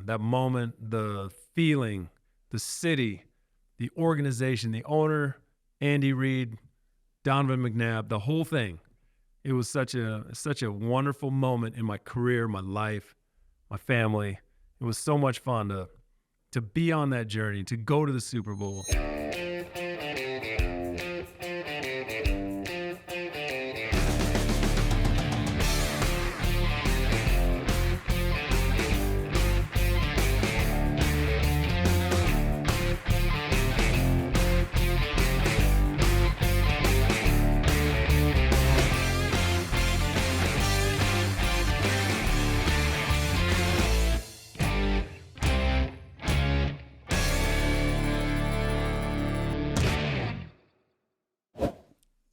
That moment, the feeling, the city, the organization, the owner, Andy Reid, Donovan McNabb, the whole thing. It was such a wonderful moment in my career, my life, my family. It was so much fun to be on that journey, to go to the Super Bowl.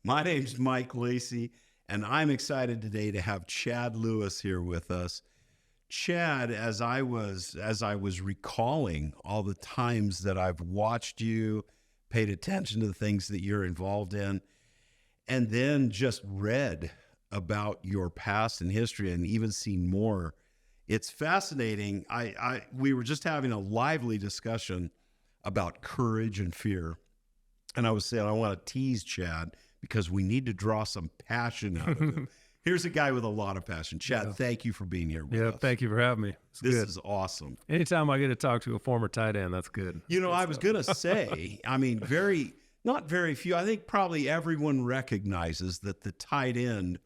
My name's Mike Lacey, and I'm excited today to have Chad Lewis here with us. Chad, as I was recalling all the times that I've watched you, paid attention to the things that you're involved in, and then just read about your past and history and even seen more, it's fascinating. We were just having a lively discussion about courage and fear, and I was saying I want to tease Chad because we need to draw some passion out of him. Here's a guy with a lot of passion. Chad, Thank you for being here with us. Yeah, thank you for having me. This is awesome. Anytime I get to talk to a former tight end, that's good. You know, I was going to say, I mean, not very few. I think probably everyone recognizes that the tight end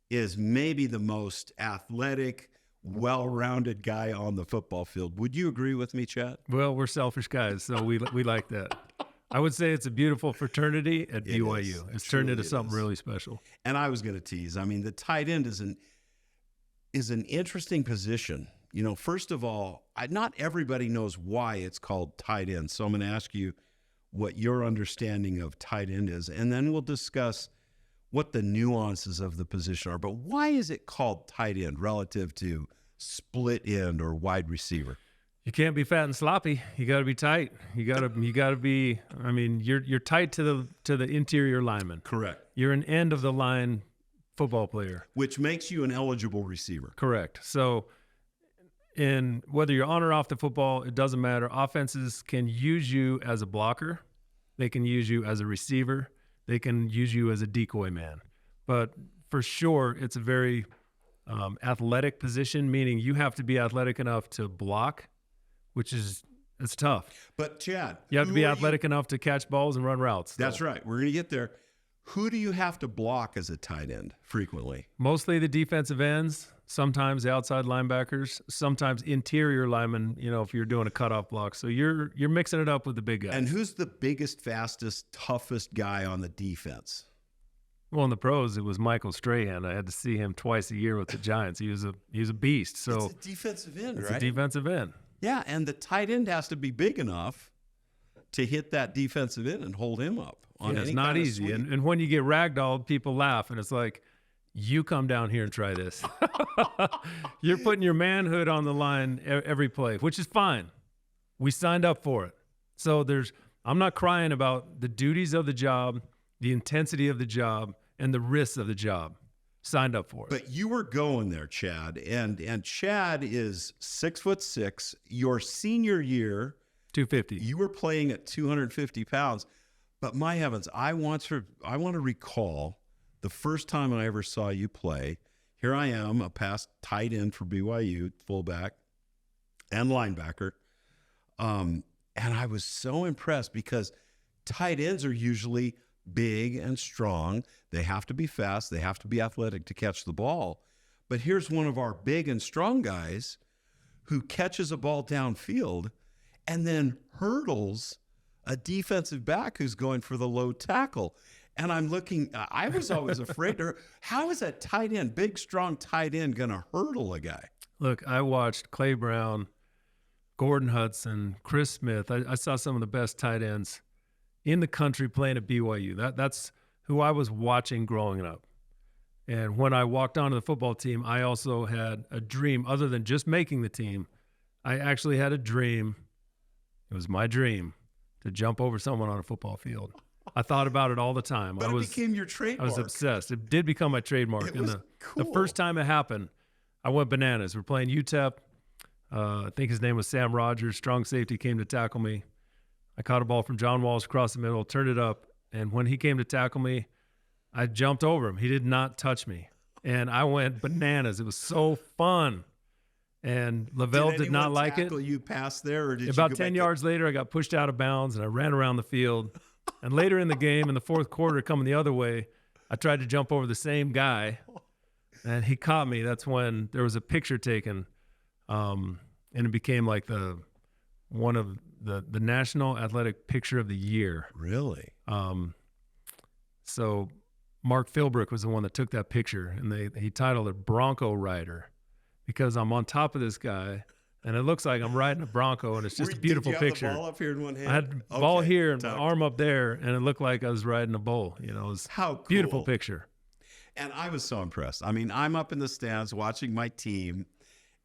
is maybe the most athletic, well-rounded guy on the football field. Would you agree with me, Chad? Well, we're selfish guys, so we like that. I would say it's a beautiful fraternity at BYU. It's turned into something really special. And I was going to tease. I mean, the tight end is an interesting position. You know, first of all, not everybody knows why it's called tight end. So I'm going to ask you what your understanding of tight end is, and then we'll discuss what the nuances of the position are. But why is it called tight end relative to split end or wide receiver? You can't be fat and sloppy. You got to be tight. You got to be. I mean, you're tight to the interior lineman. Correct. You're an end of the line football player, which makes you an eligible receiver. Correct. So, in whether you're on or off the football, it doesn't matter. Offenses can use you as a blocker. They can use you as a receiver. They can use you as a decoy man. But for sure, it's a very athletic position, meaning you have to be athletic enough to block, which is, it's tough. But Chad, you have to be athletic enough to catch balls and run routes. That's right. We're going to get there. Who do you have to block as a tight end frequently? Mostly the defensive ends, sometimes the outside linebackers, sometimes interior linemen, you know, if you're doing a cutoff block. So you're mixing it up with the big guys. And who's the biggest, fastest, toughest guy on the defense? Well, in the pros, it was Michael Strahan. I had to see him twice a year with the Giants. He was a beast. So it's a defensive end, it's right? It's a defensive end. Yeah, and the tight end has to be big enough to hit that defensive end and hold him up. It's not easy. And when you get ragdolled, people laugh, and it's like, you come down here and try this. You're putting your manhood on the line every play, which is fine. We signed up for it. So I'm not crying about the duties of the job, the intensity of the job, and the risks of the job. Signed up for it. But you were going there, Chad, and Chad is 6'6". Your senior year, 250. You were playing at 250 pounds. But my heavens, I want to recall the first time I ever saw you play. Here I am, a past tight end for BYU, fullback and linebacker, and I was so impressed because tight ends are usually big and strong. They have to be fast. They have to be athletic to catch the ball. But here's one of our big and strong guys who catches a ball downfield and then hurdles a defensive back who's going for the low tackle. And I'm looking, I was always afraid how is a tight end, big, strong tight end, going to hurdle a guy? Look, I watched Clay Brown, Gordon Hudson, Chris Smith. I saw some of the best tight ends in the country playing at BYU. That's who I was watching growing up. And when I walked onto the football team, I also had a dream. Other than just making the team, I actually had a dream. It was my dream to jump over someone on a football field. I thought about it all the time. But it became your trademark. I was obsessed. It did become my trademark. It was cool. The first time it happened, I went bananas. We're playing UTEP. I think his name was Sam Rogers. Strong safety came to tackle me. I caught a ball from John Walsh across the middle, turned it up, and when he came to tackle me, I jumped over him. He did not touch me, and I went bananas. It was so fun. And Lavelle did not like it. You passed there, or did about you 10 yards later, I got pushed out of bounds, and I ran around the field. And later in the game, in the fourth quarter, coming the other way, I tried to jump over the same guy, and he caught me. That's when there was a picture taken, and it became like one of the National Athletic Picture of the Year. Really? So Mark Philbrook was the one that took that picture, and he titled it Bronco Rider, because I'm on top of this guy, and it looks like I'm riding a Bronco, and it's just a beautiful picture. Did you have the ball up here in one hand? I had the ball here and my arm up there, and it looked like I was riding a bull. You know, it was how cool. Beautiful picture. And I was so impressed. I mean, I'm up in the stands watching my team,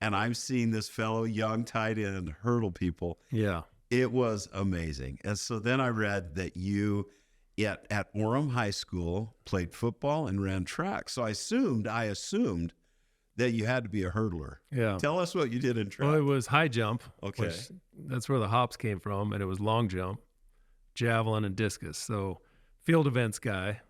and I'm seeing this fellow young tight end hurdle people. Yeah. It was amazing. And so then I read that you at Orem High School played football and ran track. So I assumed that you had to be a hurdler. Yeah. Tell us what you did in track. Well, it was high jump. Okay. Which, that's where the hops came from, and it was long jump, javelin, and discus. So field events guy.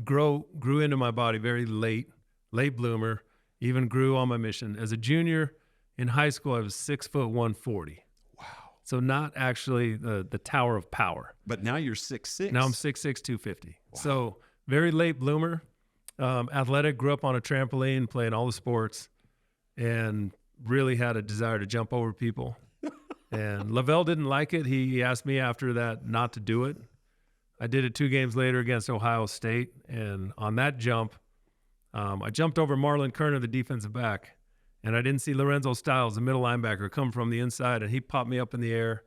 Grew into my body very late bloomer, even grew on my mission. As a junior in high school, I was 6'140". Wow. So not actually the tower of power. But now you're 6'6". Now I'm 6'6", 250. Wow. So very late bloomer. Athletic, grew up on a trampoline, playing all the sports, and really had a desire to jump over people. And Lavelle didn't like it. He asked me after that not to do it. I did it 2 games later against Ohio State, and on that jump, I jumped over Marlon Kerner, the defensive back, and I didn't see Lorenzo Stiles, the middle linebacker, come from the inside, and he popped me up in the air.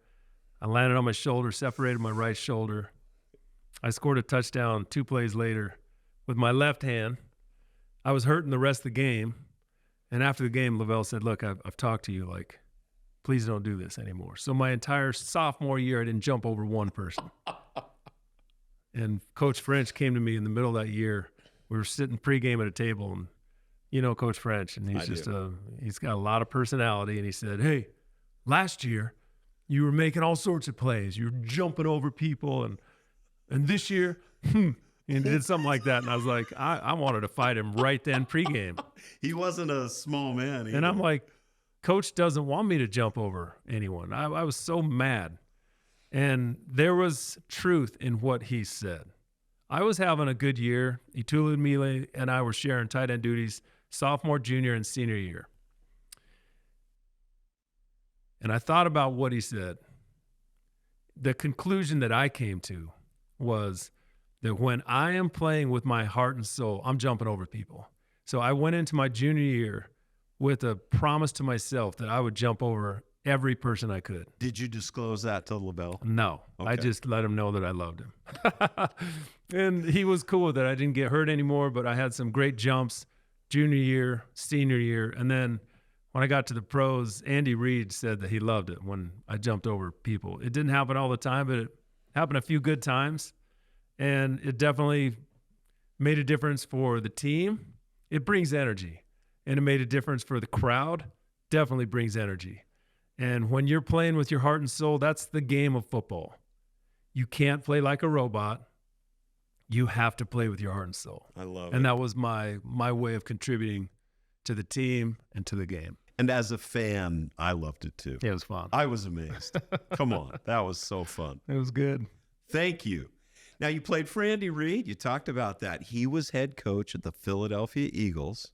I landed on my shoulder, separated my right shoulder. I scored a touchdown 2 plays later with my left hand. I was hurting the rest of the game, and after the game, Lavelle said, "Look, I've talked to you. Like, please don't do this anymore." So my entire sophomore year, I didn't jump over one person. And Coach French came to me in the middle of that year. We were sitting pregame at a table, and you know Coach French, and he's got a lot of personality. And he said, "Hey, last year you were making all sorts of plays. You were jumping over people, and this year, and he did something like that." And I was like, I wanted to fight him right then pregame. He wasn't a small man either. And I'm like, Coach doesn't want me to jump over anyone. I was so mad. And there was truth in what he said. I was having a good year. Itulu Mile and I were sharing tight end duties sophomore, junior, and senior year. And I thought about what he said. The conclusion that I came to was that when I am playing with my heart and soul, I'm jumping over people. So I went into my junior year with a promise to myself that I would jump over every person I could. Did you disclose that to Lavelle? No. Okay. I just let him know that I loved him. And he was cool with it. I didn't get hurt anymore, but I had some great jumps junior year, senior year. And then when I got to the pros, Andy Reid said that he loved it when I jumped over people. It didn't happen all the time, but it happened a few good times. And it definitely made a difference for the team. It brings energy. And it made a difference for the crowd. Definitely brings energy. And when you're playing with your heart and soul, that's the game of football. You can't play like a robot. You have to play with your heart and soul. I love it. And that was my way of contributing to the team and to the game. And as a fan, I loved it too. Yeah, it was fun. I was amazed. Come on. That was so fun. It was good. Thank you. Now, you played for Andy Reid. You talked about that. He was head coach at the Philadelphia Eagles,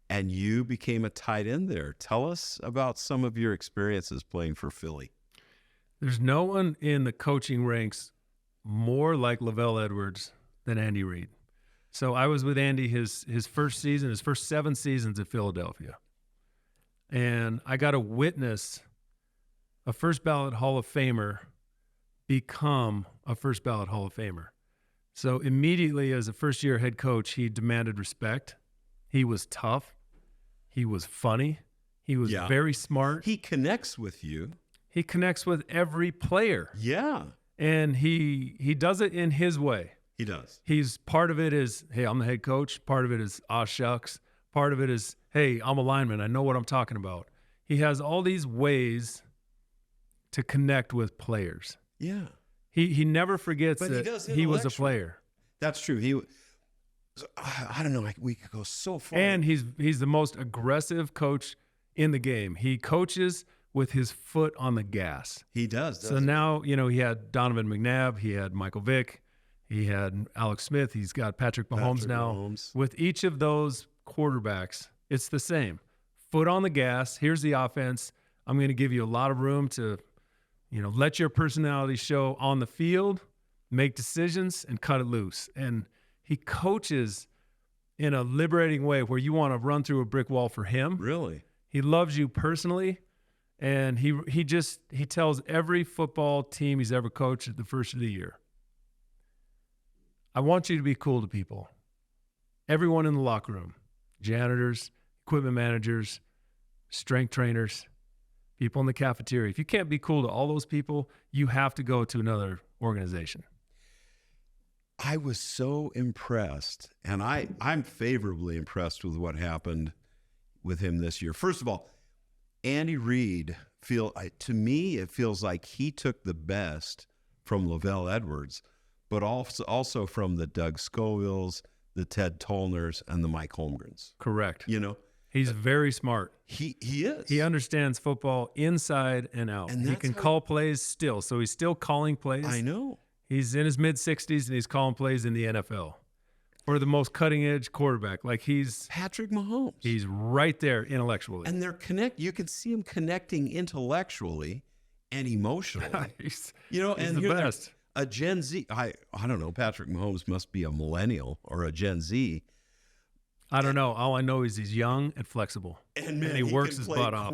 and you became a tight end there. Tell us about some of your experiences playing for Philly. There's no one in the coaching ranks more like Lavelle Edwards than Andy Reid. So I was with Andy his first season, his first 7 seasons at Philadelphia. And I got to witness a first ballot Hall of Famer become a first ballot Hall of Famer. So immediately as a first-year head coach, he demanded respect. He was tough. He was funny. He was very smart. He connects with you. He connects with every player. Yeah. And he does it in his way. He does. He's part of it is, hey, I'm the head coach. Part of it is, aw shucks. Part of it is, hey, I'm a lineman. I know what I'm talking about. he has all these ways to connect with players. Yeah. He never forgets But he that does he was a intellectually. player. That's true. I don't know. We could go so far. And he's the most aggressive coach in the game. He coaches with his foot on the gas. He does. So now, he had Donovan McNabb, he had Michael Vick, he had Alex Smith, he's got Patrick Mahomes now. Mahomes. With each of those quarterbacks, it's the same. Foot on the gas. Here's the offense. I'm going to give you a lot of room to, let your personality show on the field, make decisions, and cut it loose. And he coaches in a liberating way where you want to run through a brick wall for him. Really? He loves you personally. And he tells every football team he's ever coached at the first of the year, I want you to be cool to people. Everyone in the locker room, janitors, equipment managers, strength trainers, people in the cafeteria. If you can't be cool to all those people, you have to go to another organization. I was so impressed, and I'm favorably impressed with what happened with him this year. First of all, Andy Reid, to me, it feels like he took the best from Lavelle Edwards, but also from the Doug Scovilles, the Ted Tollners, and the Mike Holmgrens. Correct. He's very smart. He is. He understands football inside and out. And he can call plays still, so he's still calling plays. I know. He's in his mid-60s, and he's calling plays in the NFL. For the most cutting-edge quarterback. Like he's Patrick Mahomes. He's right there intellectually. And you can see him connecting intellectually and emotionally. he's and the best. A Gen Z, I don't know, Patrick Mahomes must be a millennial or a Gen Z. I don't know. All I know is he's young and flexible. And he works his butt off.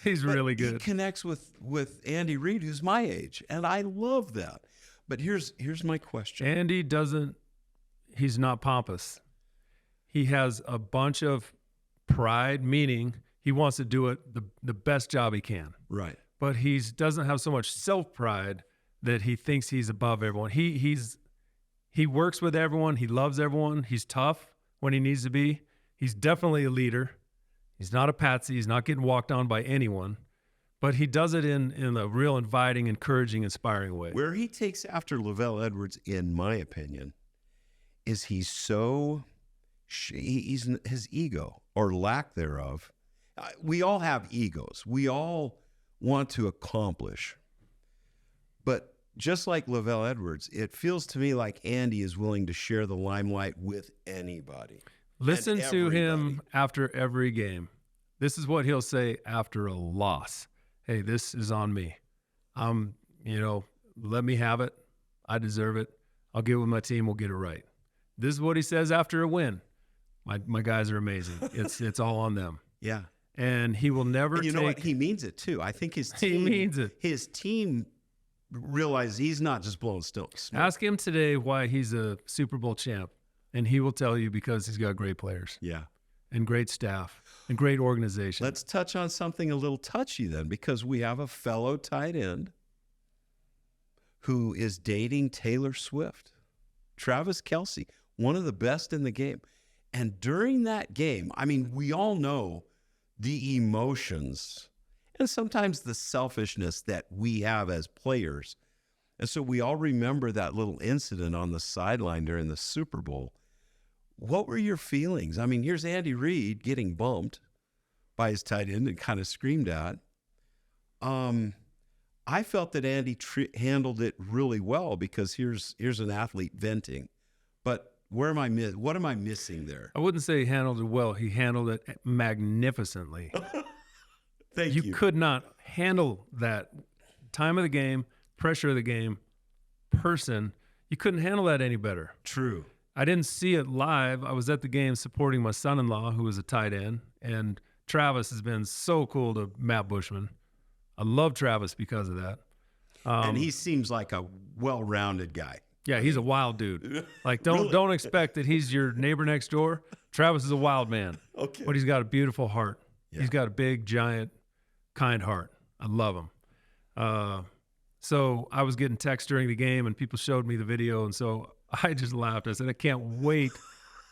He's really good. He connects with Andy Reid, who's my age, and I love that. But here's my question. Andy he's not pompous. He has a bunch of pride, meaning he wants to do it the best job he can. Right. But he doesn't have so much self-pride that he thinks he's above everyone. He works with everyone. He loves everyone. He's tough when he needs to be. He's definitely a leader. He's not a patsy. He's not getting walked on by anyone. But he does it in a real inviting, encouraging, inspiring way. Where he takes after Lavelle Edwards, in my opinion, is his ego or lack thereof. We all have egos. We all want to accomplish. But just like Lavelle Edwards, it feels to me like Andy is willing to share the limelight with anybody. Listen to him after every game. This is what he'll say after a loss. Hey, this is on me. Let me have it. I deserve it. I'll get with my team. We'll get it right. This is what he says after a win. My guys are amazing. It's all on them. Yeah. And he will never and you know what? He means it too. I think his team he means it. His team realizes he's not just blowing smoke. Ask him today why he's a Super Bowl champ, and he will tell you because he's got great players. Yeah. And great staff and great organization. Let's touch on something a little touchy then, because we have a fellow tight end who is dating Taylor Swift, Travis Kelce, one of the best in the game. And during that game, we all know the emotions and sometimes the selfishness that we have as players. And so we all remember that little incident on the sideline during the Super Bowl. What were your feelings? Here's Andy Reid getting bumped by his tight end and kind of screamed at. I felt that Andy handled it really well, because here's an athlete venting. But what am I missing there? I wouldn't say he handled it well. He handled it magnificently. Thank you. You could not handle that time of the game, pressure of the game, person. You couldn't handle that any better. True. I didn't see it live. I was at the game supporting my son-in-law, who was a tight end, and Travis has been so cool to Matt Bushman. I love Travis because of that. And he seems like a well-rounded guy. Yeah, he's a wild dude. Like, don't expect that he's your neighbor next door. Travis is a wild man. Okay. But he's got a beautiful heart. Yeah. He's got a big, giant, kind heart. I love him. So I was getting texts during the game, and people showed me the video, and so I just laughed. I said, I can't wait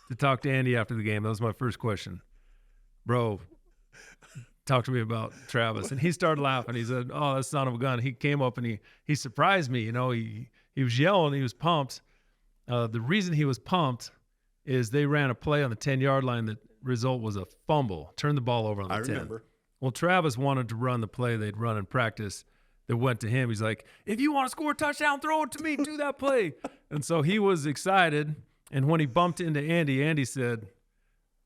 to talk to Andy after the game. That was my first question. Bro, talk to me about Travis. And he started laughing. He said, "Oh, that son of a gun." He came up and he surprised me. You know, he was yelling. He was pumped. The reason he was pumped is they ran a play on the 10-yard line. The result was a fumble. Turned the ball over on the 10. Remember. Well, Travis wanted to run the play they'd run in practice that went to him. He's like, "If you want to score a touchdown, throw it to me. Do that play." And so he was excited. And when he bumped into Andy, Andy said,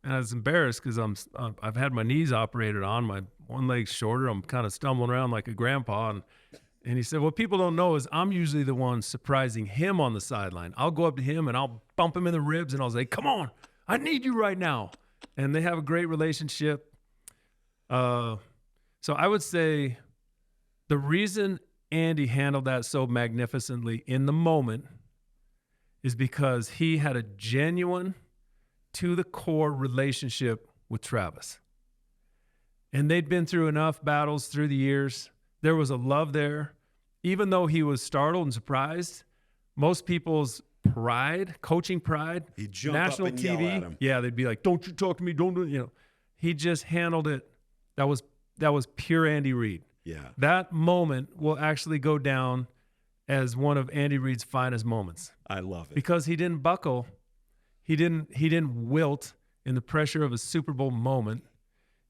and I was embarrassed because I've had my knees operated on. My one leg's shorter. I'm kind of stumbling around like a grandpa. And he said, "What people don't know is I'm usually the one surprising him on the sideline. I'll go up to him and I'll bump him in the ribs and I'll say, 'Come on, I need you right now.'" And they have a great relationship. So I would say the reason Andy handled that so magnificently in the moment is because he had a genuine, to-the-core relationship with Travis. And they'd been through enough battles through the years. There was a love there. Even though he was startled and surprised, most people's pride, coaching pride, He'd jump national up and TV, yell at him. yeah, they'd be like, "Don't you talk to me, don't do it." You know, he just handled it. That was pure Andy Reid. Yeah. That moment will actually go down as one of Andy Reid's finest moments I love it. because he didn't buckle. He didn't wilt in the pressure of a Super Bowl moment.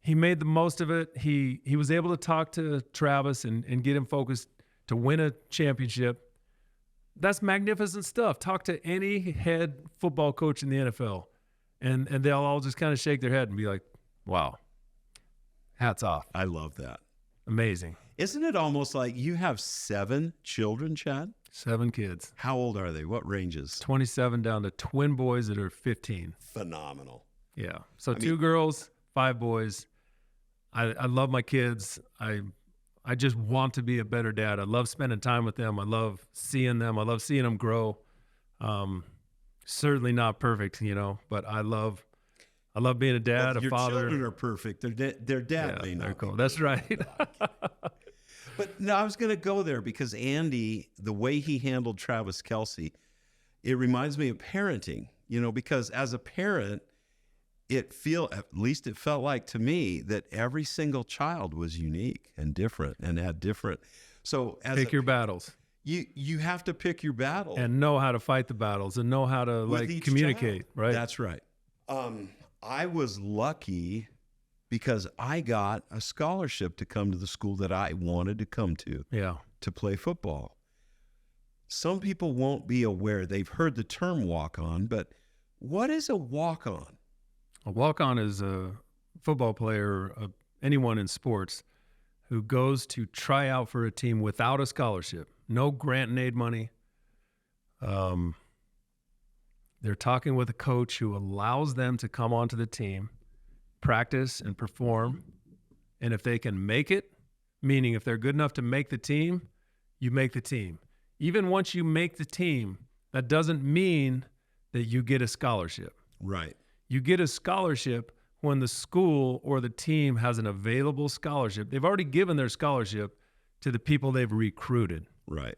He made the most of it. He was able to talk to Travis and get him focused to win a championship. That's magnificent stuff. Talk to any head football coach in the NFL, and they'll all just kind of shake their head and be like, "Wow, hats off. I love that. Amazing." Isn't it almost like you have 7 children, Chad? 7 kids. How old are they? What ranges? 27 down to twin boys that are 15. Phenomenal. Yeah. So 2 girls, 5 boys. I love my kids. I just want to be a better dad. I love spending time with them. I love seeing them. I love seeing them grow. Certainly not perfect, you know, but I love being a dad, a father. Your children are perfect. Their dad may they're not. cool. That's right. But no, I was going to go there because Andy, the way he handled Travis Kelce, it reminds me of parenting, you know, because as a parent, at least it felt like to me that every single child was unique and different and had different. So pick your battles. You have to pick your battle and know how to fight the battles and know how to like communicate, child. right? That's right. I was lucky because I got a scholarship to come to the school that I wanted to come to. Yeah. To play football. Some people won't be aware. They've heard the term walk-on, but what is a walk-on? A walk-on is a football player, anyone in sports, who goes to try out for a team without a scholarship. No grant and aid money. They're talking with a coach who allows them to come onto the team, practice and perform. And if they can make it, meaning if they're good enough to make the team, you make the team. Even once you make the team, that doesn't mean that you get a scholarship. Right. You get a scholarship when the school or the team has an available scholarship. They've already given their scholarship to the people they've recruited. Right.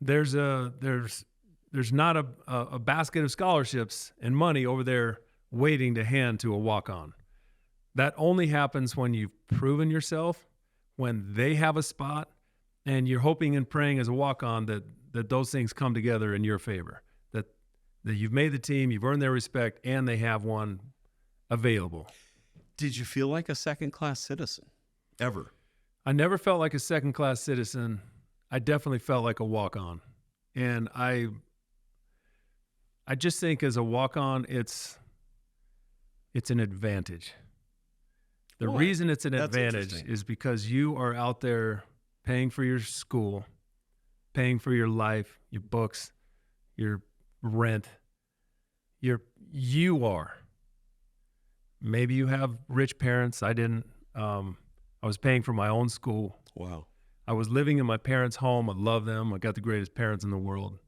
There's not a basket of scholarships and money over there waiting to hand to a walk-on. That only happens when you've proven yourself, when they have a spot, and you're hoping and praying as a walk-on that those things come together in your favor, that you've made the team, you've earned their respect, and they have one available. Did you feel like a second-class citizen ever? I never felt like a second-class citizen. I definitely felt like a walk-on. And I just think as a walk-on, it's an advantage. The reason it's an advantage is because you are out there paying for your school, paying for your life, your books, your rent. You are. Maybe you have rich parents. I didn't. I was paying for my own school. Wow. I was living in my parents' home. I love them. I got the greatest parents in the world.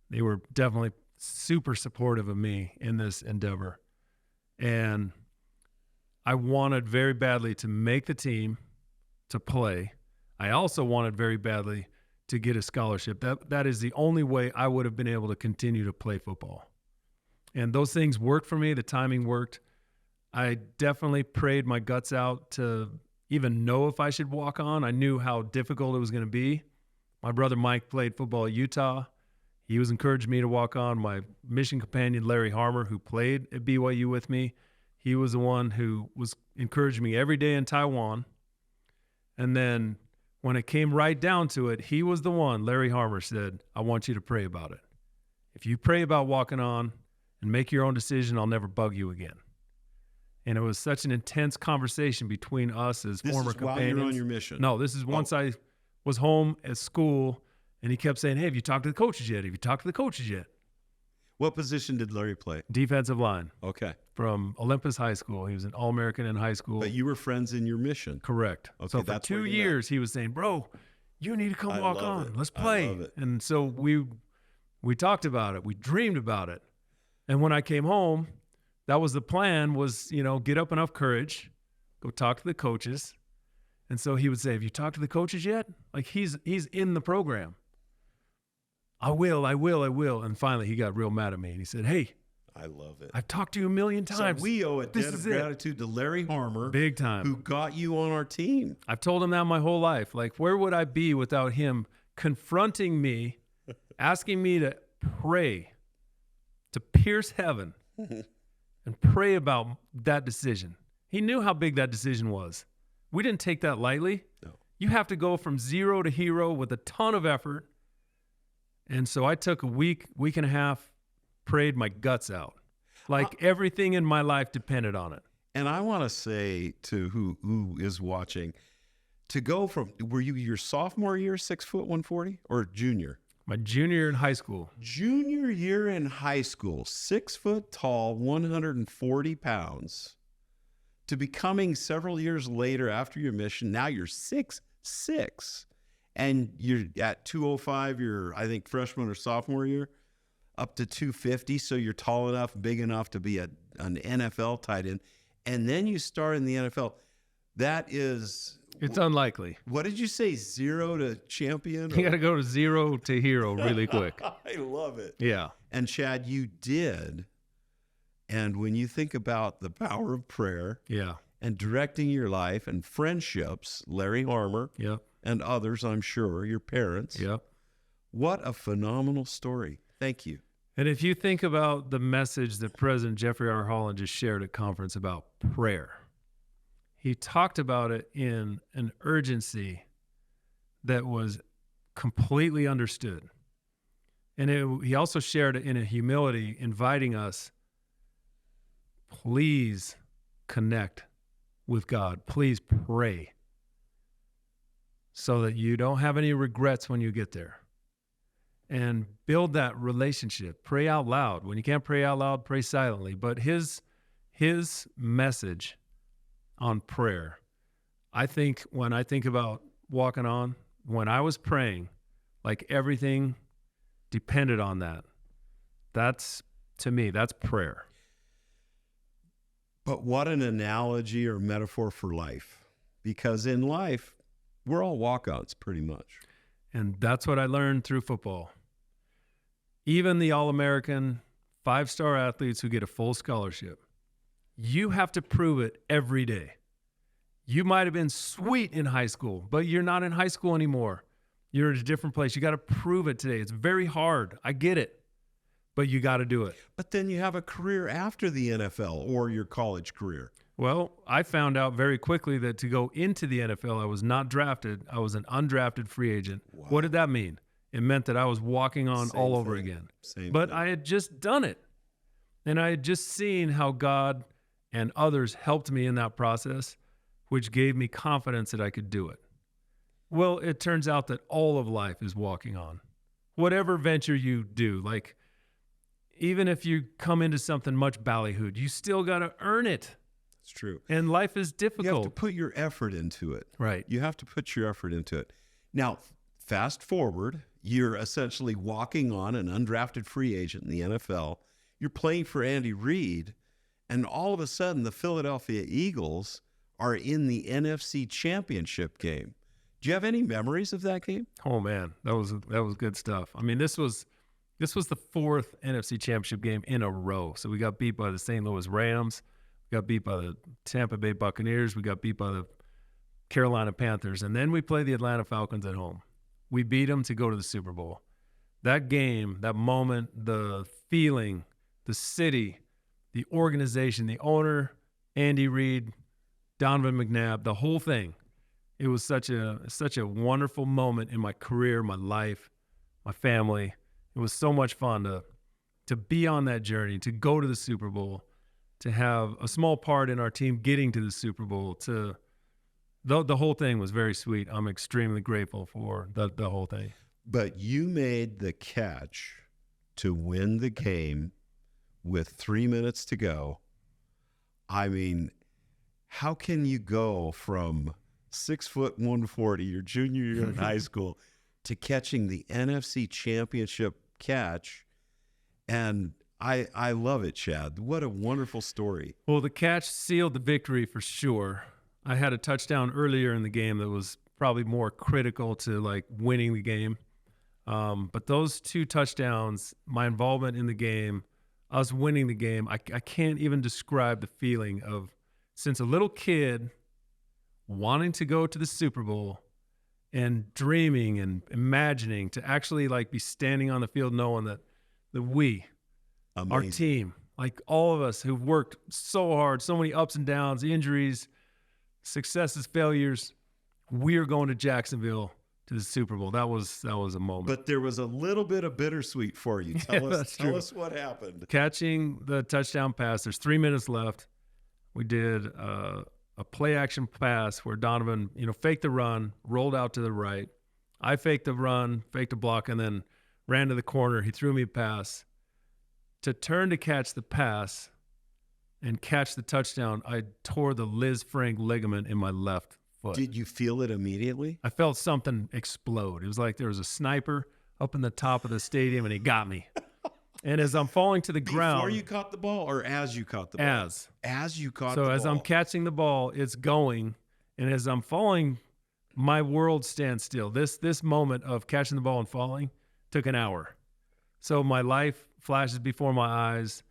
They were definitely super supportive of me in this endeavor. And I wanted very badly to make the team, to play. I also wanted very badly to get a scholarship. That is the only way I would have been able to continue to play football. And those things worked for me. The timing worked. I definitely prayed my guts out to even know if I should walk on. I knew how difficult it was going to be. My brother Mike played football at Utah. He was encouraging me to walk on. My mission companion, Larry Harmer, who played at BYU with me, he was the one who was encouraging me every day in Taiwan. And then when it came right down to it, he was the one, Larry Harmer said, I want you to pray about it. If you pray about walking on and make your own decision, I'll never bug you again. And it was such an intense conversation between us as former companions. This is while you're on your mission? No, this is once I was home at school, and he kept saying, hey, have you talked to the coaches yet? Have you talked to the coaches yet? What position did Larry play? Defensive line. Okay. From Olympus High School. He was an All-American in high school. But you were friends in your mission. Correct. Okay, so for 2 years, he was saying, bro, you need to come walk on. Let's play. I love it. And so we talked about it. We dreamed about it. And when I came home, that was the plan, was, get up enough courage, go talk to the coaches. And so he would say, have you talked to the coaches yet? Like he's in the program. I will. And finally he got real mad at me and he said, hey, I love it. I've talked to you a million times. So we owe a debt of gratitude to Larry Harmer. Big time. Who got you on our team. I've told him that my whole life. Like, where would I be without him confronting me, asking me to pray, to pierce heaven and pray about that decision. He knew how big that decision was. We didn't take that lightly. No. You have to go from zero to hero with a ton of effort. And so I took a week and a half, prayed my guts out. Like everything in my life depended on it. And I want to say to who is watching, to go from, were you your sophomore year, 6 foot 140, or junior? My junior year in high school. Junior year in high school, 6 foot tall, 140 pounds, to becoming several years later after your mission, now you're 6'6", and you're at 205, you're, I think, freshman or sophomore year, up to 250, so you're tall enough, big enough to be an NFL tight end, and then you start in the NFL. That is... It's unlikely. What did you say, 0 to champion? You got to go to 0 to hero really quick. I love it. Yeah. And Chad, you did. And when you think about the power of prayer, and directing your life and friendships, Larry Harmer, and others, I'm sure, your parents, what a phenomenal story. Thank you. And if you think about the message that President Jeffrey R. Holland just shared at conference about prayer, he talked about it in an urgency that was completely understood. And he also shared it in a humility, inviting us, please connect with God. Please pray so that you don't have any regrets when you get there. And build that relationship. Pray out loud. When you can't pray out loud, pray silently. But his message on prayer, I think when I think about walking on, when I was praying, like everything depended on that. That's, to me, that's prayer. But what an analogy or metaphor for life. Because in life, we're all walkouts pretty much. And that's what I learned through football. Even the All-American 5-star athletes who get a full scholarship, you have to prove it every day. You might have been sweet in high school, but you're not in high school anymore. You're at a different place. You got to prove it today. It's very hard. I get it, but you got to do it. But then you have a career after the NFL or your college career. Well, I found out very quickly that to go into the NFL, I was not drafted. I was an undrafted free agent. Wow. What did that mean? It meant that I was walking on all over again. But I had just done it. And I had just seen how God and others helped me in that process, which gave me confidence that I could do it. Well, it turns out that all of life is walking on. Whatever venture you do, like even if you come into something much ballyhooed, you still got to earn it. It's true. And life is difficult. You have to put your effort into it. Right. You have to put your effort into it. Now, fast forward, you're essentially walking on an undrafted free agent in the NFL. You're playing for Andy Reid, and all of a sudden the Philadelphia Eagles are in the NFC Championship game. Do you have any memories of that game? Oh man, that was good stuff. I mean, this was the 4th NFC Championship game in a row. So we got beat by the St. Louis Rams. We got beat by the Tampa Bay Buccaneers. We got beat by the Carolina Panthers. And then we play the Atlanta Falcons at home. We beat them to go to the Super Bowl. That game, that moment, the feeling, the city, the organization, the owner, Andy Reid, Donovan McNabb, the whole thing. It was such a wonderful moment in my career, my life, my family. It was so much fun to be on that journey, to go to the Super Bowl, to have a small part in our team getting to the Super Bowl. The whole thing was very sweet. I'm extremely grateful for the whole thing. But you made the catch to win the game with 3 minutes to go. I mean, how can you go from 6'1", 140, your junior year in high school, to catching the NFC Championship catch? And I love it, Chad. What a wonderful story. Well, the catch sealed the victory for sure. I had a touchdown earlier in the game that was probably more critical to like winning the game. But those 2 touchdowns, my involvement in the game, us winning the game, I can't even describe the feeling of, since a little kid, wanting to go to the Super Bowl and dreaming and imagining to actually like be standing on the field knowing that we, Amazing. our team, like all of us who've worked so hard, so many ups and downs, injuries, successes, failures, we are going to Jacksonville to the Super Bowl. That was a moment. But there was a little bit of bittersweet for you. Tell us what happened. Catching the touchdown pass, there's 3 minutes left. We did a play action pass where Donovan, faked the run, rolled out to the right. I faked the run, faked a block, and then ran to the corner. He threw me a pass. To turn to catch the pass and catch the touchdown, I tore the Liz Frank ligament in my left foot. Did you feel it immediately? I felt something explode. It was like there was a sniper up in the top of the stadium, and he got me. And as I'm falling to the ground. Before you caught the ball or as you caught the ball? As you caught the ball. So as I'm catching the ball, it's going. And as I'm falling, my world stands still. This moment of catching the ball and falling took an hour. So my life flashes before my eyes.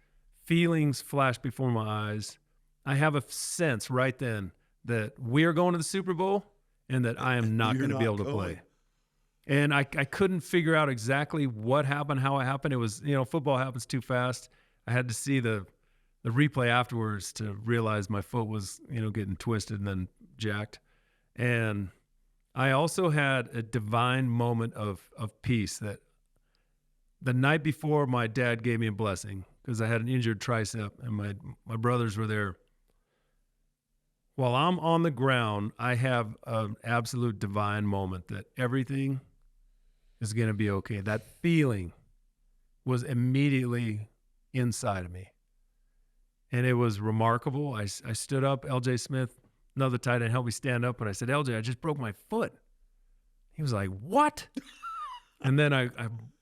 Feelings flash before my eyes. I have a sense right then that we are going to the Super Bowl and that I am not going to be able to play. And I couldn't figure out exactly what happened, how it happened. It was, football happens too fast. I had to see the replay afterwards to realize my foot was, getting twisted and then jacked. And I also had a divine moment of peace that the night before my dad gave me a blessing because I had an injured tricep and my brothers were there. While I'm on the ground, I have an absolute divine moment that everything is going to be okay. That feeling was immediately inside of me. And it was remarkable. I stood up. LJ Smith, another tight end, helped me stand up. And I said, LJ, I just broke my foot. He was like, what? And then I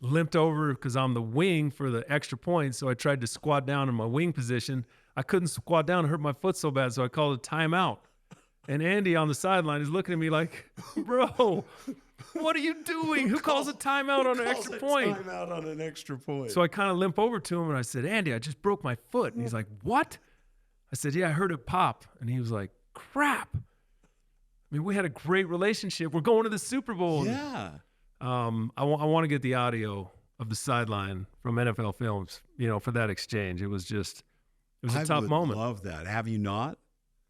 limped over because I'm the wing for the extra point. So I tried to squat down in my wing position. I couldn't squat down. It hurt my foot so bad. So I called a timeout. And Andy on the sideline is looking at me like, bro, what are you doing? Who calls a timeout on an extra point? Timeout on an extra point. So I kind of limp over to him and I said, Andy, I just broke my foot. And he's like, what? I said, yeah, I heard it pop. And he was like, crap. I mean, we had a great relationship. We're going to the Super Bowl. Yeah. I want to get the audio of the sideline from NFL Films, for that exchange. It was a tough moment. I love that. Have you not?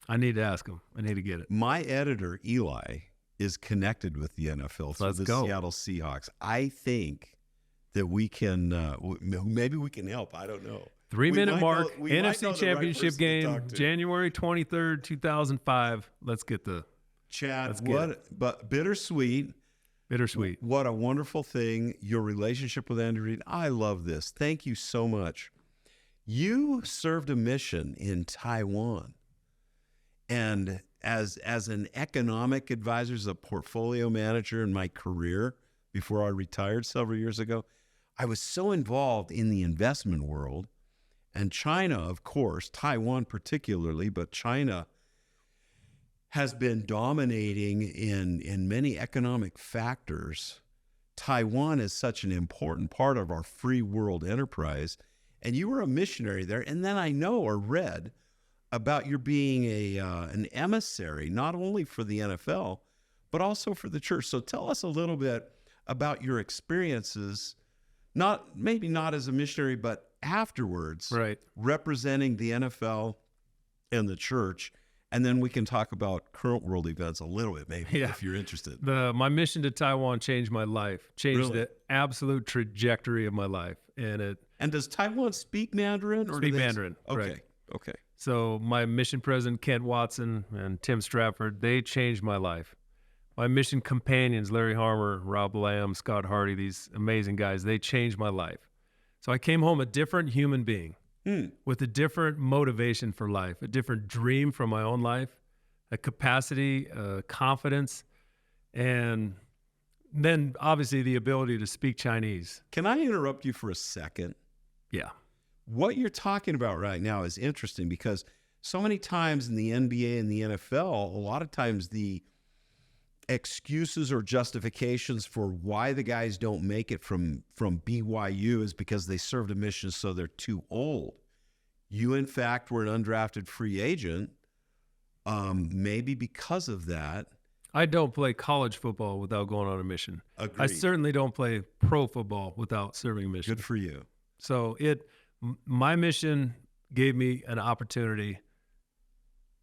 I need to ask him. I need to get it. My editor, Eli, is connected with the NFL through the Seattle Seahawks. I think that we can, maybe we can help. I don't know. 3-minute mark, NFC Championship game, January 23rd, 2005. Let's get the Chad. But bittersweet. Bittersweet. What a wonderful thing. Your relationship with Andy Reid. I love this. Thank you so much. You served a mission in Taiwan. And as an economic advisor, as a portfolio manager in my career before I retired several years ago, I was so involved in the investment world. And China, of course, Taiwan particularly, but China has been dominating in many economic factors. Taiwan is such an important part of our free world enterprise. And you were a missionary there. And then I know or read about your being an emissary, not only for the NFL, but also for the church. So tell us a little bit about your experiences, maybe not as a missionary, but afterwards, Right. representing the NFL and the church. And then we can talk about current world events a little bit, maybe, if you're interested. My mission to Taiwan changed my life, changed Really? the absolute trajectory of my life. And does Taiwan speak Mandarin? Or speak Mandarin. Okay. Right. Okay. So my mission president, Kent Watson, and Tim Stratford, they changed my life. My mission companions, Larry Harmer, Rob Lamb, Scott Hardy, these amazing guys, they changed my life. So I came home a different human being with a different motivation for life, a different dream for my own life, a capacity, confidence, and then obviously the ability to speak Chinese. Can I interrupt you for a second? Yeah. What you're talking about right now is interesting because so many times in the NBA and the NFL, a lot of times the excuses or justifications for why the guys don't make it from BYU is because they served a mission, so they're too old. You, in fact, were an undrafted free agent, maybe because of that. I don't play college football without going on a mission. Agreed. I certainly don't play pro football without serving a mission. Good for you. So my mission gave me an opportunity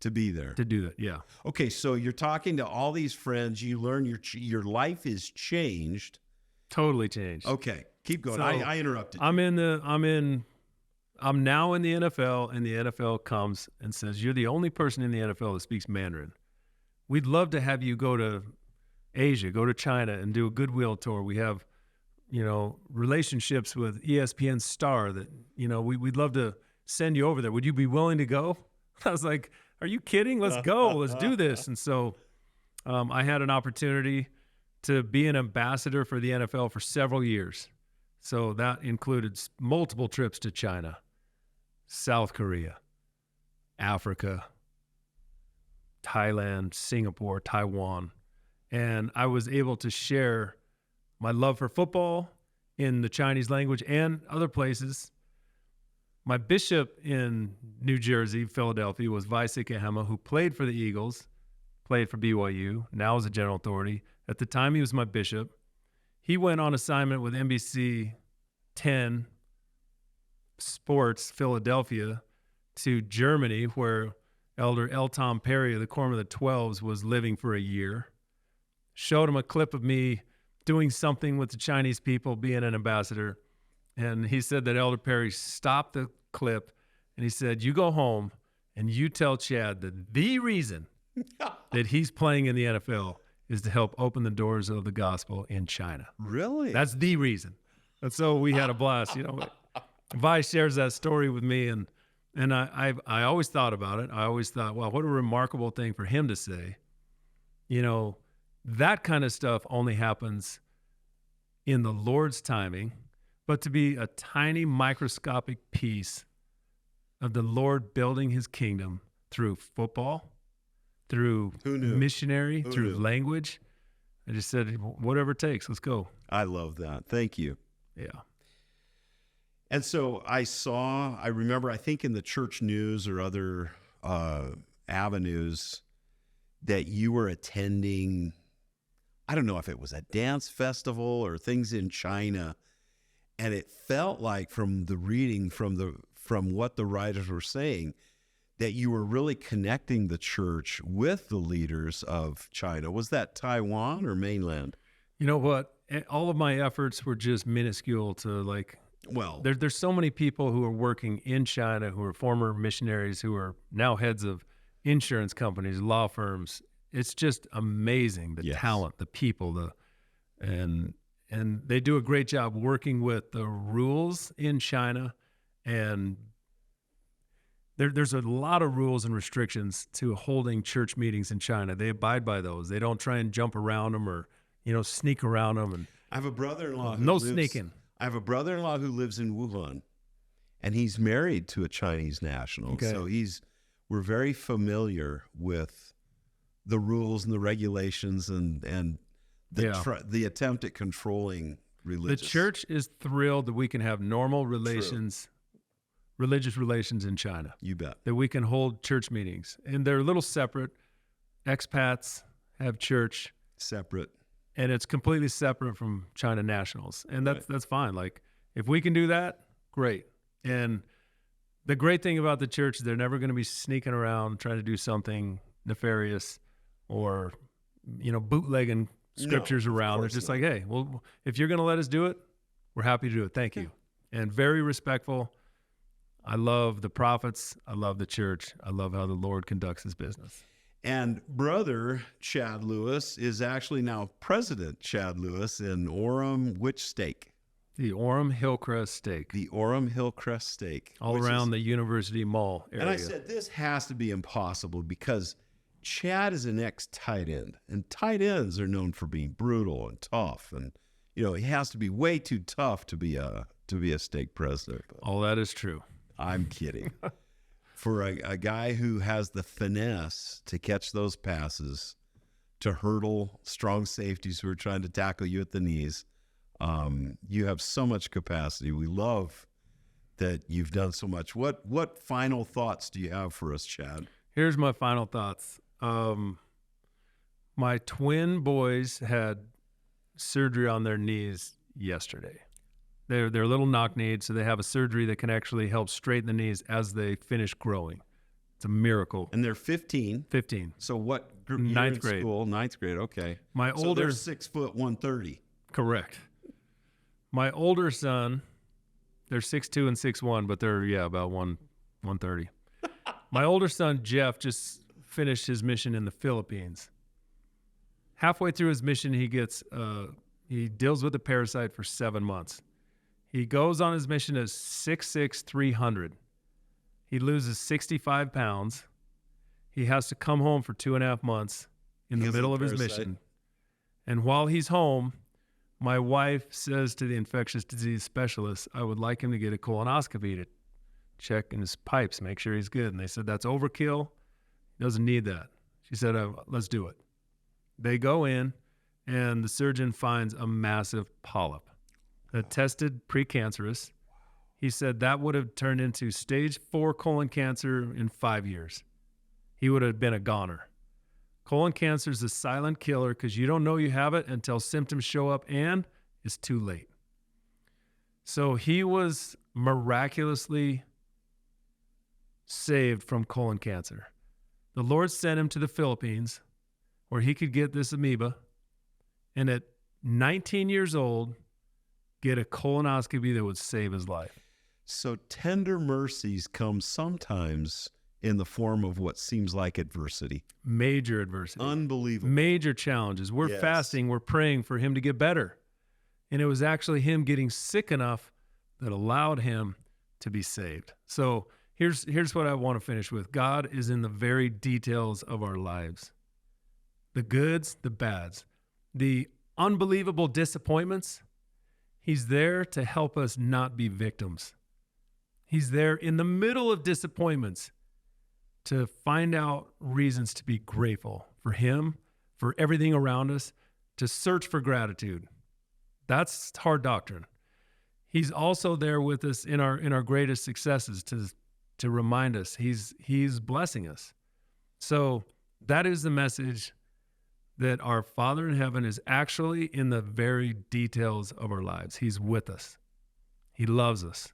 to be there. to do that. Yeah. Okay, so you're talking to all these friends. You learn your life is changed. Totally changed. Okay, keep going. So, I interrupted you. I'm now in the NFL, and the NFL comes and says, you're the only person in the NFL that speaks Mandarin. We'd love to have you go to Asia, go to China, and do a goodwill tour. We have, relationships with ESPN Star that, we'd love to send you over there. Would you be willing to go? I was like, are you kidding? Let's go. Let's do this. And so I had an opportunity to be an ambassador for the NFL for several years. So that included multiple trips to China, South Korea, Africa, Thailand, Singapore, Taiwan. And I was able to share my love for football in the Chinese language and other places. My bishop in New Jersey, Philadelphia, was Vaisika Hema, who played for the Eagles, played for BYU, now is a general authority. At the time, he was my bishop. He went on assignment with NBC 10 Sports Philadelphia to Germany, where Elder L. Tom Perry of the Quorum of the 12s was living for a year. Showed him a clip of me doing something with the Chinese people, being an ambassador. And he said that Elder Perry stopped the clip and he said, you go home and you tell Chad that the reason that he's playing in the NFL is to help open the doors of the gospel in China. Really? That's the reason. And so we had a blast. Vi shares that story with me, and I always thought about it. I always thought, wow, what a remarkable thing for him to say. That kind of stuff only happens in the Lord's timing, but to be a tiny microscopic piece of the Lord building his kingdom through football, through missionary, through language. I just said, whatever it takes, let's go. I love that. Thank you. Yeah. And so I remember, I think in the church news or other avenues that you were attending, I don't know if it was a dance festival or things in China. And it felt like from the reading, from what the writers were saying, that you were really connecting the church with the leaders of China. Was that Taiwan or mainland? You know what? All of my efforts were just minuscule to there's so many people who are working in China who are former missionaries who are now heads of insurance companies, law firms. It's just amazing, the talent, the people, and they do a great job working with the rules in China. And there's a lot of rules and restrictions to holding church meetings in China. They abide by those. They don't try and jump around them or sneak around them. And I have a brother-in-law sneaking. I have a brother-in-law who lives in Wuhan, and he's married to a Chinese national. Okay. So we're very familiar with the rules and the regulations and the attempt at controlling religious. The church is thrilled that we can have normal relations religious relations in China. You bet. That we can hold church meetings. And they're a little separate. Expats have church. Separate. And it's completely separate from China nationals. And that's fine. Like, if we can do that, great. And the great thing about the church is they're never going to be sneaking around trying to do something nefarious or, bootlegging scriptures around. They're just like, hey, well, if you're going to let us do it, we're happy to do it. Thank you. And very respectful. I love the prophets. I love the church. I love how the Lord conducts his business. And brother Chad Lewis is actually now President Chad Lewis in Orem, which stake? The Orem Hillcrest stake. The Orem Hillcrest stake. All around the University Mall area. And I said, this has to be impossible because Chad is an ex-tight end. And tight ends are known for being brutal and tough. And, he has to be way too tough to be a stake president. All that is true. I'm kidding. For a guy who has the finesse to catch those passes, to hurdle strong safeties who are trying to tackle you at the knees, you have so much capacity. We love that you've done so much. What final thoughts do you have for us, Chad? Here's my final thoughts. My twin boys had surgery on their knees yesterday. They're a little knock-kneed, so they have a surgery that can actually help straighten the knees as they finish growing. It's a miracle. And they're 15. 15. So what group? Ninth grade. School, ninth grade. Okay. So they're 6 foot 130. Correct. My older son, they're 6'2" and 6'1", but they're about 130. My older son Jeff just finished his mission in the Philippines. Halfway through his mission, he deals with a parasite for 7 months. He goes on his mission as 6'6", 300. He loses 65 pounds. He has to come home for 2.5 months in the middle of his mission. And while he's home, my wife says to the infectious disease specialist, I would like him to get a colonoscopy to check in his pipes, make sure he's good. And they said, that's overkill. He doesn't need that. She said, let's do it. They go in, and the surgeon finds a massive polyp that tested precancerous. He said that would have turned into stage 4 colon cancer in 5 years. He would have been a goner. Colon cancer is a silent killer because you don't know you have it until symptoms show up and it's too late. So he was miraculously saved from colon cancer. The Lord sent him to the Philippines where he could get this amoeba, and at 19 years old, get a colonoscopy that would save his life. So tender mercies come sometimes in the form of what seems like adversity. Major adversity. Unbelievable. Major challenges. We're fasting. We're praying for him to get better. And it was actually him getting sick enough that allowed him to be saved. So here's what I want to finish with. God is in the very details of our lives. The goods, the bads, the unbelievable disappointments. He's there to help us not be victims. He's there in the middle of disappointments to find out reasons to be grateful for him, for everything around us, to search for gratitude. That's hard doctrine. He's also there with us in our greatest successes to remind us he's blessing us. So that is the message, that our Father in heaven is actually in the very details of our lives. He's with us. He loves us.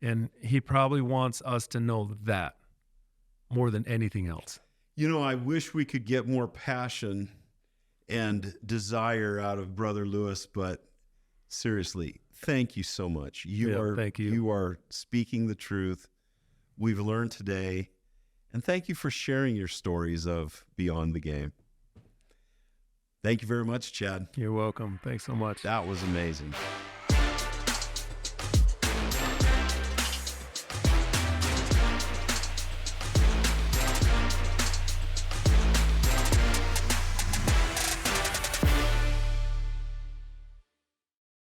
And he probably wants us to know that more than anything else. I wish we could get more passion and desire out of Brother Lewis, but seriously, thank you so much. Thank you. You are speaking the truth. We've learned today. And thank you for sharing your stories of Beyond the Game. Thank you very much, Chad. You're welcome. Thanks so much. That was amazing.